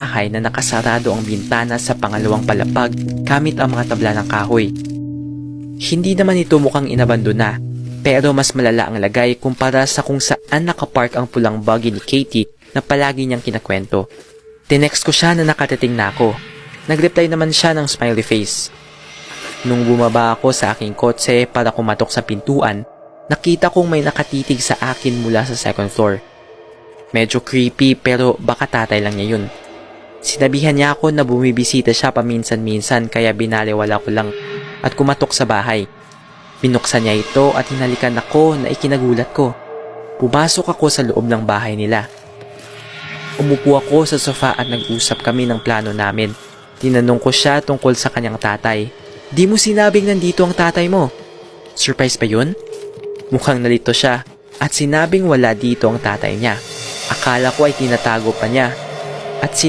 bahay na nakasarado ang bintana sa pangalawang palapag gamit ang mga tabla ng kahoy. Hindi naman ito mukhang inabandona, pero mas malala ang lagay kumpara sa kung saan nakapark ang pulang buggy ni Katie na palagi niyang kinakwento. Tinext ko siya na nakatating na ako. Nagreply naman siya ng smiley face. Nung bumaba ako sa aking kotse para kumatok sa pintuan, nakita kong may nakatitig sa akin mula sa second floor. Medyo creepy pero baka tatay lang niya yun. Sinabihan niya ako na bumibisita siya paminsan-minsan kaya binaliwala ko lang at kumatok sa bahay. Binuksan niya ito at hinalikan ako na ikinagulat ko. Pumasok ako sa loob ng bahay nila. Umupo ako sa sofa at nag-usap kami ng plano namin. Tinanong ko siya tungkol sa kanyang tatay. Di mo sinabing nandito ang tatay mo. Surprise ba yun? Mukhang nalito siya at sinabing wala dito ang tatay niya. Akala ko ay tinatago pa niya at